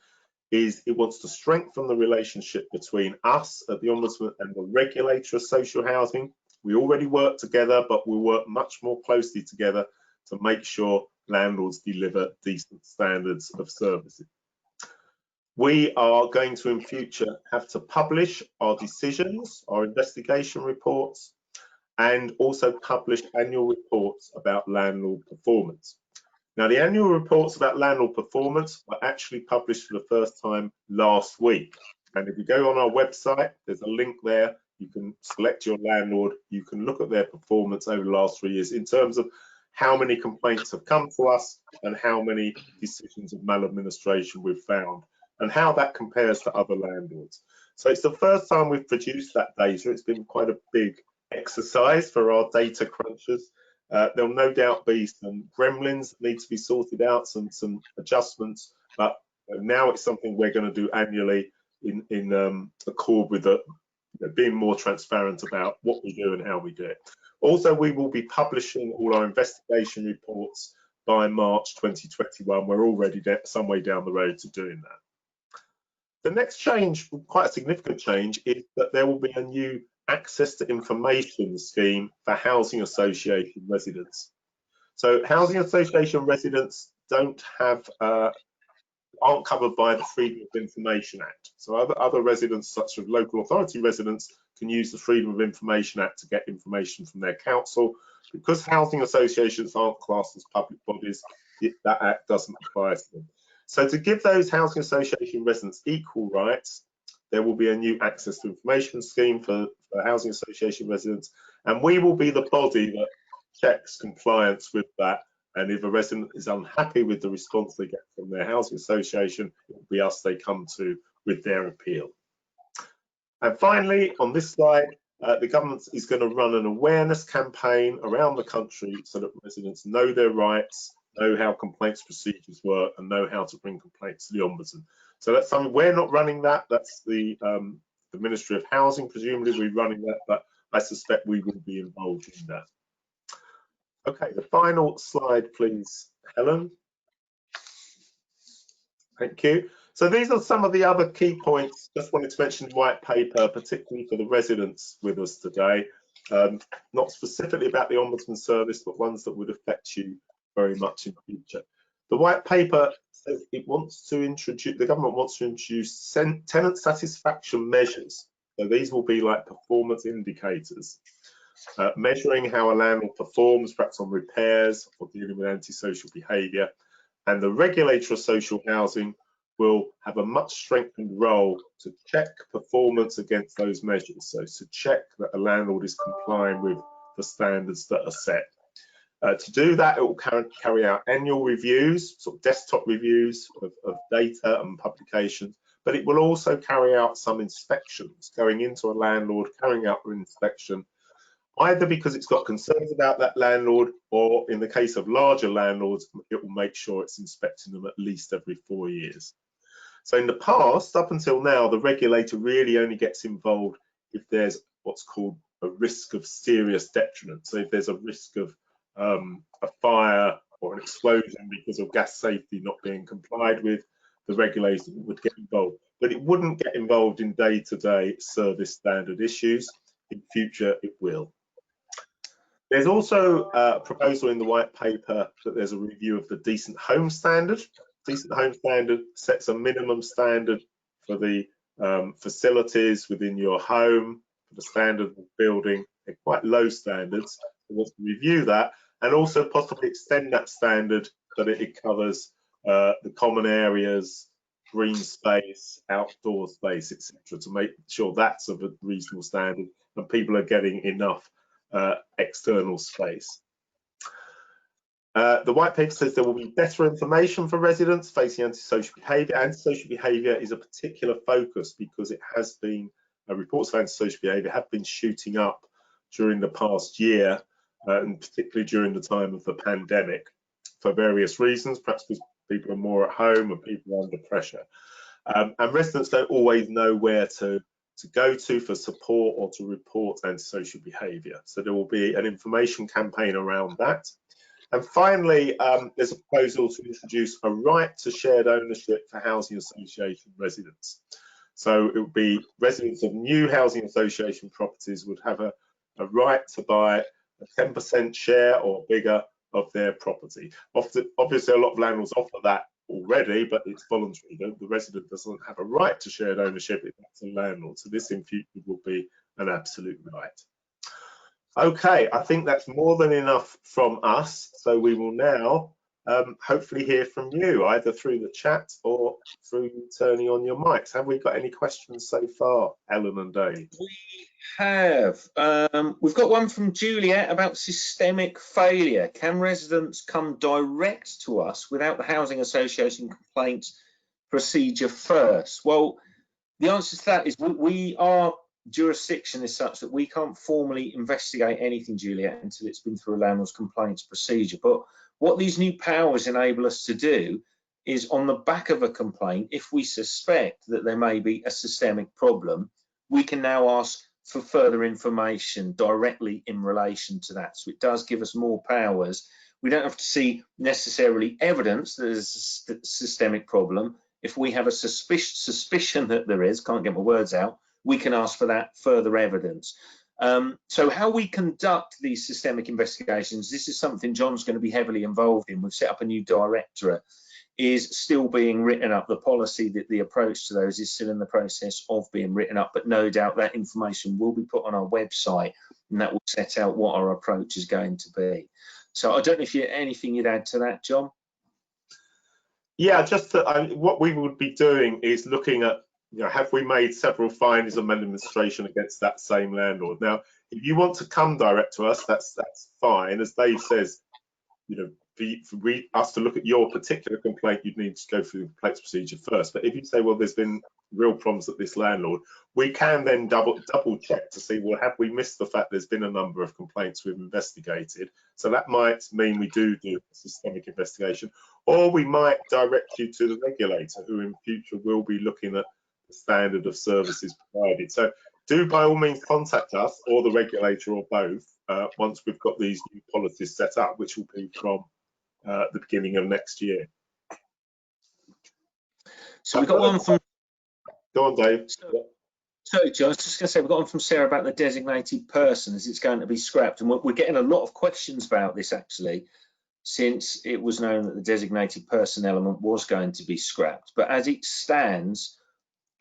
is it wants to strengthen the relationship between us at the Ombudsman and the regulator of social housing. We already work together, but we'll work much more closely together to make sure landlords deliver decent standards of services. We are going to in future have to publish our decisions, our investigation reports, and also publish annual reports about landlord performance. Now, the annual reports about landlord performance were actually published for the first time last week. And if you go on our website, there's a link there. You can select your landlord. You can look at their performance over the last 3 years in terms of how many complaints have come to us and how many decisions of maladministration we've found, and how that compares to other landlords. So it's the first time we've produced that data. It's been quite a big exercise for our data crunchers. There'll no doubt be some gremlins that need to be sorted out, some adjustments, but now it's something we're going to do annually in accord with being more transparent about what we do and how we do it. Also, we will be publishing all our investigation reports by March 2021. We're already some way down the road to doing that. The next change, quite a significant change, is that there will be a new access to information scheme for housing association residents. So housing association residents don't have aren't covered by the Freedom of Information Act. So other residents, such as local authority residents, can use the Freedom of Information Act to get information from their council. Because housing associations aren't classed as public bodies, that act doesn't apply to them. So to give those housing association residents equal rights, there will be a new access to information scheme for housing association residents, and we will be the body that checks compliance with that. And if a resident is unhappy with the response they get from their housing association, it will be us they come to with their appeal. And finally, on this slide, the government is going to run an awareness campaign around the country so that residents know their rights, know how complaints procedures work, and know how to bring complaints to the Ombudsman. So that's something we're not running that. That's the Ministry of Housing presumably will be running that, but I suspect we will be involved in that. Okay, the final slide, please, Helen. Thank you. So these are some of the other key points. Just wanted to mention the white paper, particularly for the residents with us today. Not specifically about the Ombudsman service, but ones that would affect you very much in the future. The white paper says it wants to introduce, the government wants to introduce tenant satisfaction measures. So these will be like performance indicators, measuring how a landlord performs, perhaps on repairs or dealing with antisocial behaviour. And the regulator of social housing will have a much strengthened role to check performance against those measures. So to check that a landlord is complying with the standards that are set. To do that, it will carry out annual reviews, sort of desktop reviews of data and publications, but it will also carry out some inspections, going into a landlord, carrying out an inspection, either because it's got concerns about that landlord, or in the case of larger landlords, it will make sure it's inspecting them at least every 4 years. So in the past, up until now, the regulator really only gets involved if there's what's called a risk of serious detriment. So if there's a risk of a fire or an explosion because of gas safety not being complied with, the regulator would get involved. But it wouldn't get involved in day-to-day service standard issues. In future, it will. There's also a proposal in the white paper that there's a review of the Decent Home Standard. Decent Home Standard sets a minimum standard for the facilities within your home, for the standard of building. They're quite low standards. We want to review that and also possibly extend that standard so that it covers the common areas, green space, outdoor space, etc., to make sure that's of a reasonable standard and people are getting enough external space. The white paper says there will be better information for residents facing antisocial behaviour. Antisocial behaviour is a particular focus because it has been, reports of antisocial behaviour have been shooting up during the past year, and particularly during the time of the pandemic, for various reasons, perhaps because people are more at home and people are under pressure. And residents don't always know where to go to for support or to report antisocial behaviour. So there will be an information campaign around that. And finally, there's a proposal to introduce a right to shared ownership for housing association residents. So it would be residents of new housing association properties would have a right to buy a 10% share or bigger of their property. Obviously, a lot of landlords offer that already, but it's voluntary. The resident doesn't have a right to shared ownership if that's a landlord. So this in future will be an absolute right. Okay, I think that's more than enough from us. So we will now hopefully hear from you, either through the chat or through turning on your mics. Have we got any questions so far, Ellen and Dave? We have. We've got one from Juliet about systemic failure. Can residents come direct to us without the housing association complaints procedure first? Well, the answer to that is our jurisdiction is such that we can't formally investigate anything, Juliet, until it's been through a landlord's complaints procedure. But what these new powers enable us to do is, on the back of a complaint, if we suspect that there may be a systemic problem, we can now ask for further information directly in relation to that. So it does give us more powers. We don't have to see necessarily evidence that there's a systemic problem. If we have a suspicion that there is, can't get my words out, we can ask for that further evidence. So how we conduct these systemic investigations, this is something John's going to be heavily involved in. We've set up a new directorate is still being written up. The policy, that the approach to those is still in the process of being written up, but no doubt that information will be put on our website, and that will set out what our approach is going to be. So I don't know if you anything you'd add to that, John? Yeah, just that what we would be doing is looking at, have we made several findings of maladministration against that same landlord? Now, if you want to come direct to us, that's fine. As Dave says, for us to look at your particular complaint, you'd need to go through the complaints procedure first. But if you say, well, there's been real problems at this landlord, we can then double check to see, well, have we missed the fact there's been a number of complaints we've investigated? So that might mean we do a systemic investigation, or we might direct you to the regulator, who in future will be looking at the standard of services provided. So do by all means contact us or the regulator or both once we've got these new policies set up, which will be from the beginning of next year. So we've got one from... Go on, Dave. Sorry, John, I was just going to say, we've got one from Sarah about the designated person, as it's going to be scrapped. And we're getting a lot of questions about this, actually, since it was known that the designated person element was going to be scrapped. But as it stands,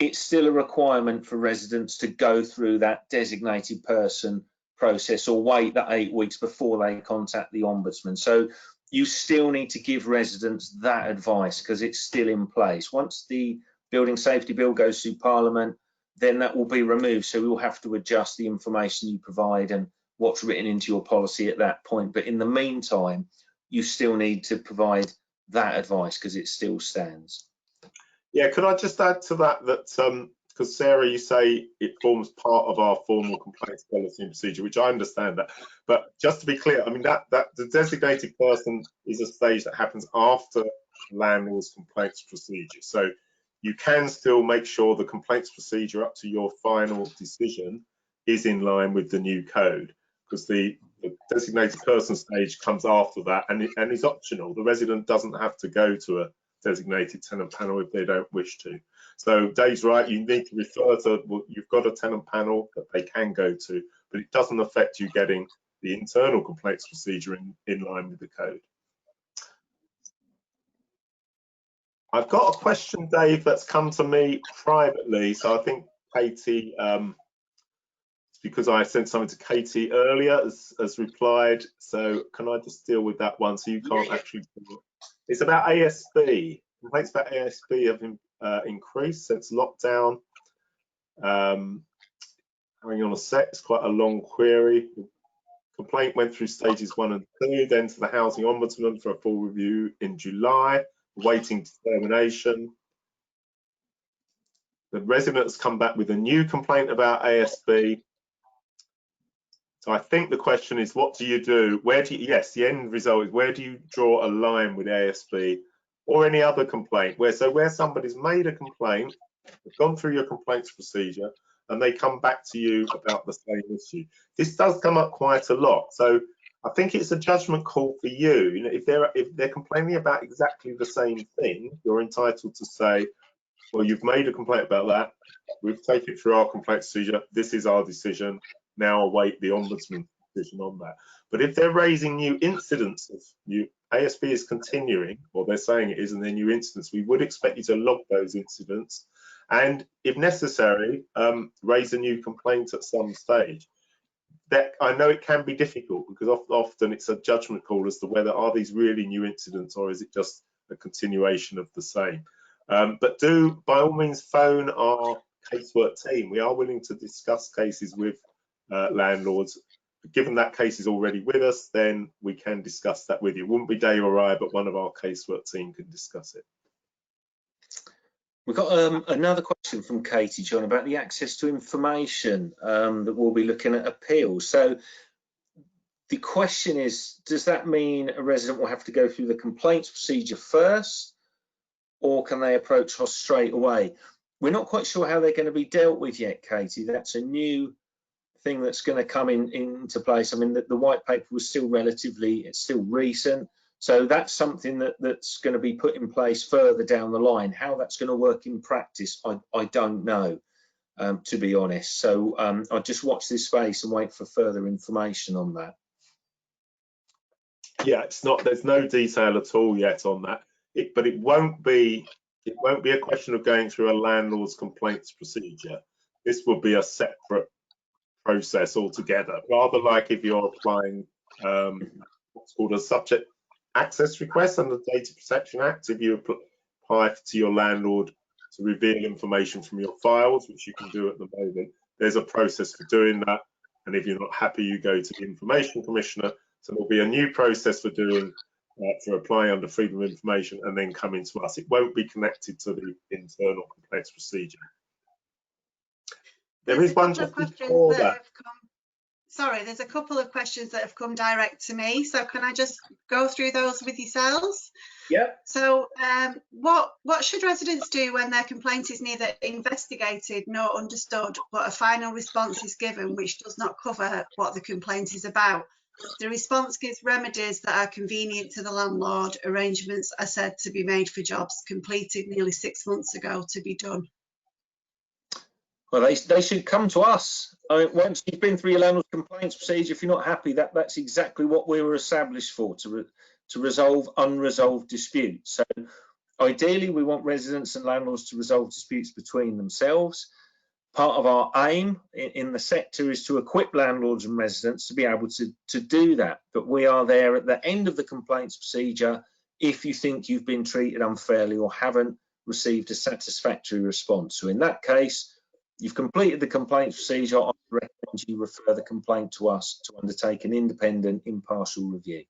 it's still a requirement for residents to go through that designated person process or wait that 8 weeks before they contact the Ombudsman. So you still need to give residents that advice because it's still in place. Once the Building Safety Bill goes through Parliament, then that will be removed. So we will have to adjust the information you provide and what's written into your policy at that point. But in the meantime, you still need to provide that advice because it still stands. Yeah, could I just add to that because Sarah, you say it forms part of our formal complaints policy and procedure, which I understand that. But just to be clear, I mean that the designated person is a stage that happens after landlord's complaints procedure. So you can still make sure the complaints procedure up to your final decision is in line with the new code, because the designated person stage comes after that and is optional. The resident doesn't have to go to a designated tenant panel if they don't wish to. So Dave's right, you need to refer to, well, you've got a tenant panel that they can go to, but it doesn't affect you getting the internal complaints procedure in line with the code. I've got a question, Dave, that's come to me privately. So I think Katie, it's because I sent something to Katie earlier, has replied. So can I just deal with that one? So you can't actually do it. It's about ASB. Complaints about ASB have increased since lockdown. Hang on a sec, it's quite a long query. The complaint went through stages 1 and 2, then to the Housing Ombudsman for a full review in July, awaiting determination. The resident has come back with a new complaint about ASB. So I think the question is, what do you do? Where do you, yes, the end result is, where do you draw a line with ASB or any other complaint? Where somebody's made a complaint, they've gone through your complaints procedure, and they come back to you about the same issue. This does come up quite a lot. So I think it's a judgment call for you. You know, if they're complaining about exactly the same thing, you're entitled to say, well, you've made a complaint about that. We've taken it through our complaints procedure. This is our decision. Now await the Ombudsman's decision on that. But if they're raising new incidents of ASB is continuing, or they're saying it is, and they're new incidents, we would expect you to log those incidents, and if necessary, raise a new complaint at some stage. That I know it can be difficult because often it's a judgment call as to whether are these really new incidents or is it just a continuation of the same. But do by all means phone our casework team. We are willing to discuss cases with landlords. Given that case is already with us, then we can discuss that with you. It wouldn't be Dave or I, but one of our casework team can discuss it. We've got another question from Katie, John, about the access to information that we'll be looking at appeals. So the question is, does that mean a resident will have to go through the complaints procedure first, or can they approach us straight away? We're not quite sure how they're going to be dealt with yet, Katie. That's a new thing that's going to come into place. I mean, the white paper was still it's still recent. So that's something that's going to be put in place further down the line. How that's going to work in practice, I don't know, to be honest. So I'll just watch this space and wait for further information on that. Yeah, there's no detail at all yet on that. but it won't be a question of going through a landlord's complaints procedure. This will be a separate process altogether, rather like if you're applying what's called a subject access request under the Data Protection Act. If you apply to your landlord to reveal information from your files, which you can do at the moment, there's a process for doing that. And if you're not happy, you go to the Information Commissioner. So there'll be a new process for doing for applying under freedom of information and then coming to us. It won't be connected to the internal complaints procedure. There is one just before that. Sorry, there's a couple of questions that have come direct to me. So can I just go through those with yourselves? Yeah. So what should residents do when their complaint is neither investigated nor understood, but a final response is given which does not cover what the complaint is about? The response gives remedies that are convenient to the landlord. Arrangements are said to be made for jobs completed nearly 6 months ago to be done. Well, they should come to us. I mean, once you've been through your landlord complaints procedure, if you're not happy, that's exactly what we were established for, to resolve unresolved disputes. So ideally, we want residents and landlords to resolve disputes between themselves. Part of our aim in the sector is to equip landlords and residents to be able to do that. But we are there at the end of the complaints procedure if you think you've been treated unfairly or haven't received a satisfactory response. So in that case, you've completed the complaints procedure. I recommend you refer the complaint to us to undertake an independent, impartial review.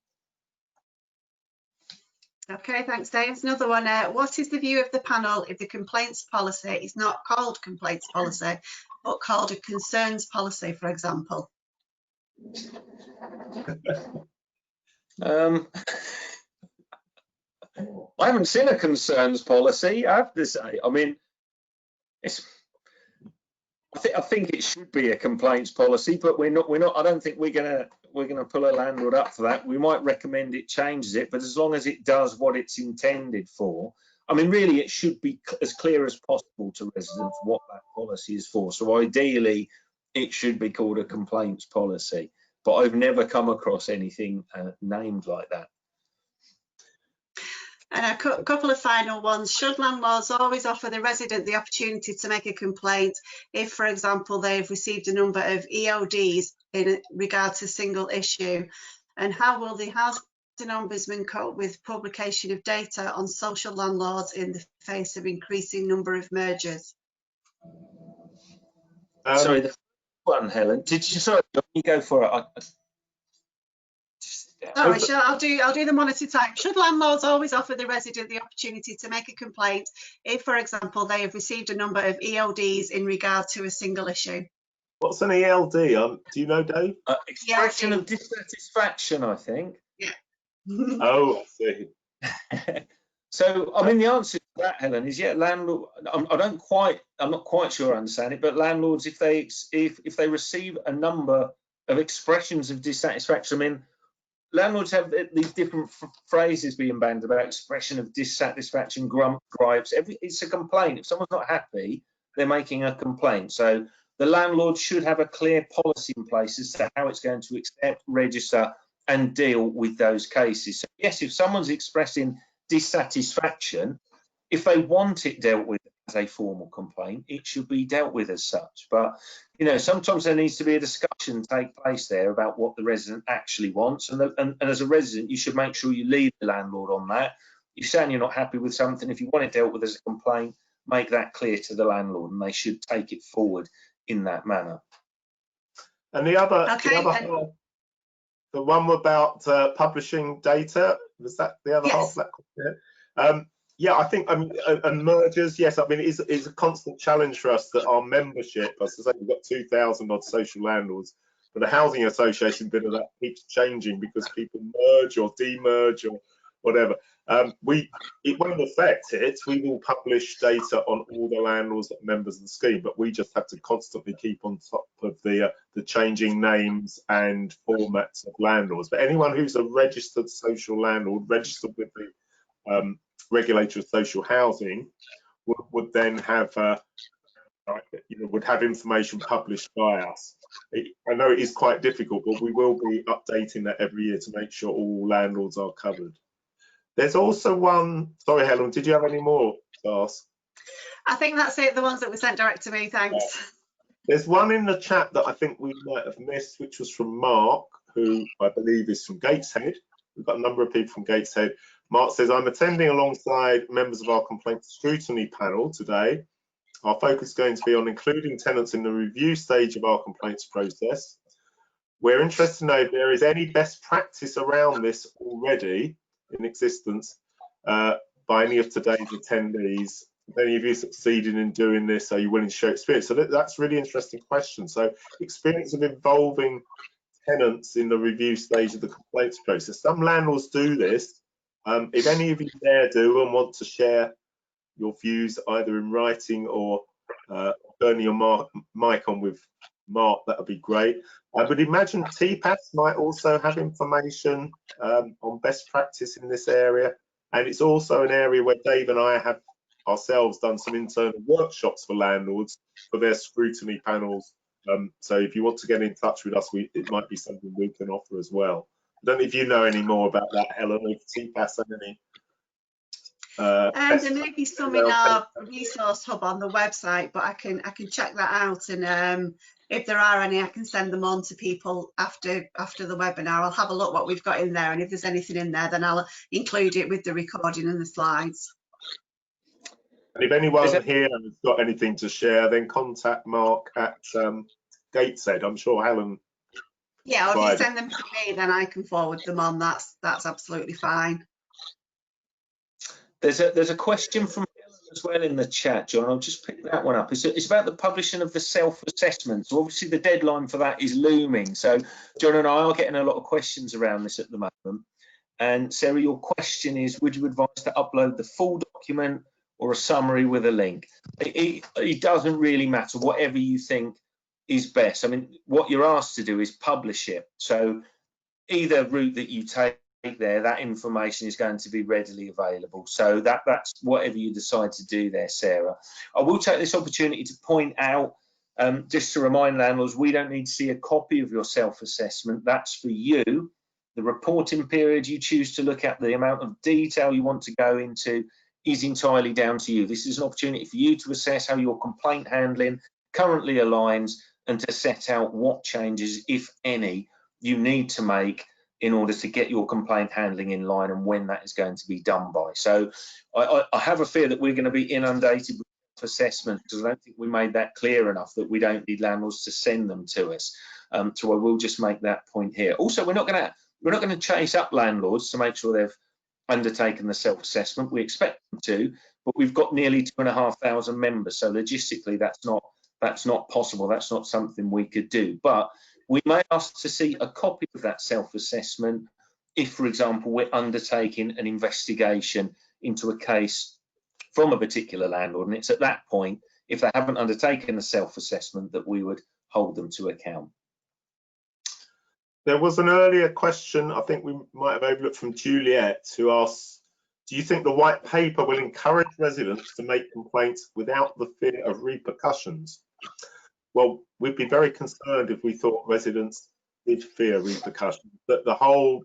Okay, thanks, Dave. Another one. What is the view of the panel if the complaints policy is not called complaints policy, but called a concerns policy, for example? I haven't seen a concerns policy, I have to say. I mean, I think it should be a complaints policy, but we're not. I don't think we're gonna pull a landlord up for that. We might recommend it changes it, but as long as it does what it's intended for, I mean, really, it should be as clear as possible to residents what that policy is for. So ideally, it should be called a complaints policy. But I've never come across anything named like that. And a couple of final ones. Should landlords always offer the resident the opportunity to make a complaint if, for example, they've received a number of EODs in regard to single issue? And how will the Housing Ombudsman cope with publication of data on social landlords in the face of increasing number of mergers? Sorry, the first one, Helen. Did you go for it? Sorry, I'll do them one at a time. Should landlords always offer the resident the opportunity to make a complaint if, for example, they have received a number of EODs in regard to a single issue? What's an ELD? Do you know, Dave? Expression of dissatisfaction, I think. Yeah. Oh, I see. So, I mean, the answer to that, Helen, is yeah, landlord. I'm not quite sure I understand it, but landlords, if they receive a number of expressions of dissatisfaction, I mean, landlords have these different phrases being banned about expression of dissatisfaction, gripes. It's a complaint. If someone's not happy, they're making a complaint. So the landlord should have a clear policy in place as to how it's going to accept, register, and deal with those cases. So yes, if someone's expressing dissatisfaction, if they want it dealt with as a formal complaint, it should be dealt with as such. But sometimes there needs to be a discussion take place there about what the resident actually wants, and as a resident, you should make sure you lead the landlord on that. You're saying you're not happy with something. If you want it dealt with as a complaint, make that clear to the landlord, and they should take it forward in that manner. And the one about publishing data, was that the other half of that question? Yeah, I think, and mergers, yes, I mean, it is a constant challenge for us that our membership, as I say, we've got 2,000 odd social landlords, but the housing association bit of that keeps changing because people merge or demerge or whatever. It won't affect it. We will publish data on all the landlords that are members of the scheme, but we just have to constantly keep on top of the changing names and formats of landlords. But anyone who's a registered social landlord, registered with the regulator of social housing, would then have would have information published by us. I know it is quite difficult, but we will be updating that every year to make sure all landlords are covered. There's also one, sorry Helen, did you have any more to ask? I think that's it, the ones that were sent direct to me, thanks. There's one in the chat that I think we might have missed, which was from Mark, who I believe is from Gateshead. We've got a number of people from Gateshead. Mark says, I'm attending alongside members of our complaint scrutiny panel today. Our focus is going to be on including tenants in the review stage of our complaints process. We're interested to know if there is any best practice around this already in existence by any of today's attendees. If any of you succeeded in doing this, are you willing to show experience? So that's a really interesting question. So experience of involving tenants in the review stage of the complaints process. Some landlords do this. If any of you there do and want to share your views either in writing or turning your mic on with Mark, that would be great. I would imagine TPAS might also have information on best practice in this area, and it's also an area where Dave and I have ourselves done some internal workshops for landlords for their scrutiny panels. So if you want to get in touch with us, it might be something we can offer as well. I don't know if you know any more about that, Helen, if TPAS and any there may be some in our resource hub on the website, but I can check that out, and if there are any, I can send them on to people after the webinar. I'll have a look what we've got in there, and if there's anything in there, then I'll include it with the recording and the slides. And if anyone here has got anything to share, then contact Mark at Gateshead. I'm sure Helen. Yeah, or if you send them to me, then I can forward them on. That's absolutely fine. There's a question from Helen as well in the chat, John. I'll just pick that one up. It's about the publishing of the self-assessment. So obviously the deadline for that is looming. So John and I are getting a lot of questions around this at the moment. And Sarah, your question is, would you advise to upload the full document or a summary with a link? It doesn't really matter, whatever you think is best. I mean, what you're asked to do is publish it. So either route that you take there, that information is going to be readily available. So that's whatever you decide to do there, Sarah. I will take this opportunity to point out, just to remind landlords, we don't need to see a copy of your self-assessment. That's for you. The reporting period you choose to look at, the amount of detail you want to go into is entirely down to you. This is an opportunity for you to assess how your complaint handling currently aligns and to set out what changes, if any, you need to make in order to get your complaint handling in line and when that is going to be done by. So I have a fear that we're going to be inundated with assessment, because I don't think we made that clear enough that we don't need landlords to send them to us. So I will just make that point here. Also, we're not going to chase up landlords to make sure they've undertaken the self-assessment. We expect them to, but we've got nearly 2,500 members, so logistically that's not possible. That's not something we could do. But we may ask to see a copy of that self-assessment if, for example, we're undertaking an investigation into a case from a particular landlord, and it's at that point, if they haven't undertaken a self-assessment, that we would hold them to account. There was an earlier question, I think we might have overlooked, from Juliet, who asks, do you think the white paper will encourage residents to make complaints without the fear of repercussions? Well, we'd be very concerned if we thought residents did fear repercussions. But the whole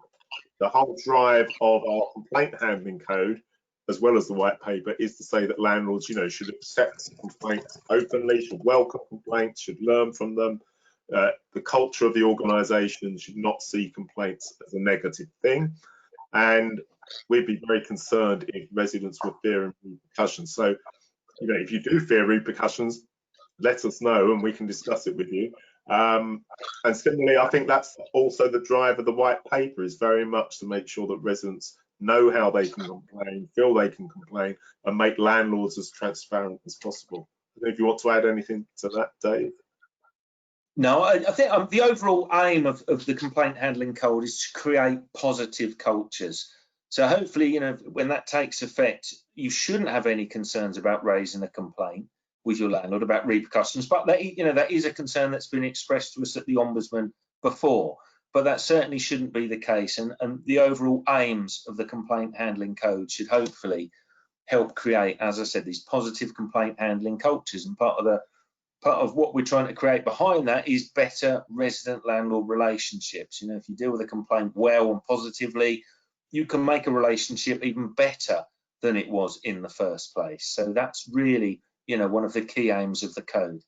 drive of our complaint handling code, as well as the white paper, is to say that landlords, should accept complaints openly, should welcome complaints, should learn from them. The culture of the organisation should not see complaints as a negative thing, and we'd be very concerned if residents were fearing repercussions. So, if you do fear repercussions, let us know and we can discuss it with you. And similarly, I think that's also the drive of the white paper, is very much to make sure that residents know how they can complain, feel they can complain, and make landlords as transparent as possible. I don't know if you want to add anything to that, Dave. No, I think the overall aim of the complaint handling code is to create positive cultures. So hopefully, when that takes effect, you shouldn't have any concerns about raising a complaint with your landlord about repercussions. But that is a concern that's been expressed to us at the Ombudsman before. But that certainly shouldn't be the case. And the overall aims of the complaint handling code should hopefully help create, as I said, these positive complaint handling cultures. And part of what we're trying to create behind that is better resident landlord relationships. If you deal with a complaint well and positively, you can make a relationship even better than it was in the first place. So that's really, you know, one of the key aims of the code.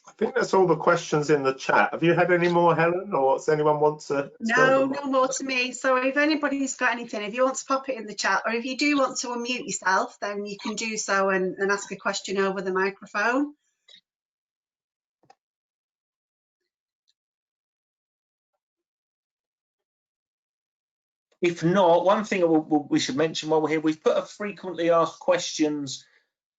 I think that's all the questions in the chat. Have you had any more, Helen, or does anyone want to? No, no more to me. So if anybody's got anything, if you want to pop it in the chat, or if you do want to unmute yourself, then you can do so and ask a question over the microphone. If not, one thing we should mention while we're here, we've put a frequently asked questions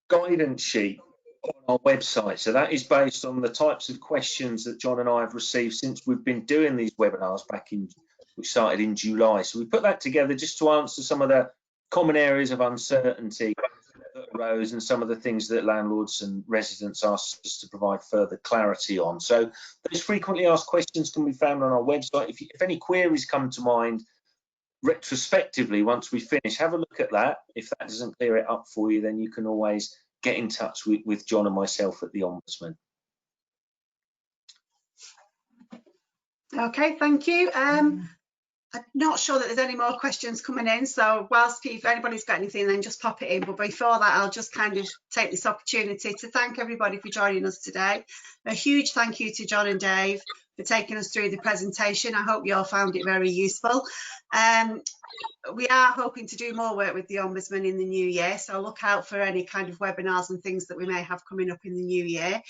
guidance sheet on our website. So that is based on the types of questions that John and I have received since we've been doing these webinars we started in July. So we put that together just to answer some of the common areas of uncertainty that arose and some of the things that landlords and residents asked us to provide further clarity on. So those frequently asked questions can be found on our website. If any queries come to mind retrospectively, once we finish, have a look at that. If that doesn't clear it up for you, then you can always get in touch with John and myself at the Ombudsman. Okay, thank you. I'm not sure that there's any more questions coming in, so whilst if anybody's got anything, then just pop it in. But before that, I'll just kind of take this opportunity to thank everybody for joining us today. A huge thank you to John and Dave for taking us through the presentation. I hope you all found it very useful. We are hoping to do more work with the Ombudsman in the new year, so look out for any kind of webinars and things that we may have coming up in the new year.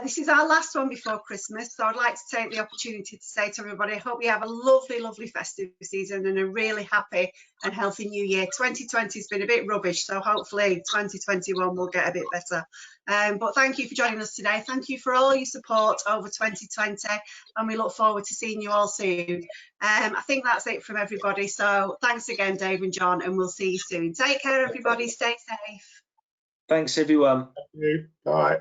This is our last one before Christmas, so I'd like to take the opportunity to say to everybody, I hope you have a lovely, lovely festive season and a really happy and healthy new year. 2020 has been a bit rubbish, so hopefully 2021 will get a bit better. But thank you for joining us today. Thank you for all your support over 2020, and we look forward to seeing you all soon. I think that's it from everybody, so thanks again, Dave and John, and we'll see you soon. Take care, everybody. Stay safe. Thanks, everyone. Thank you. Bye.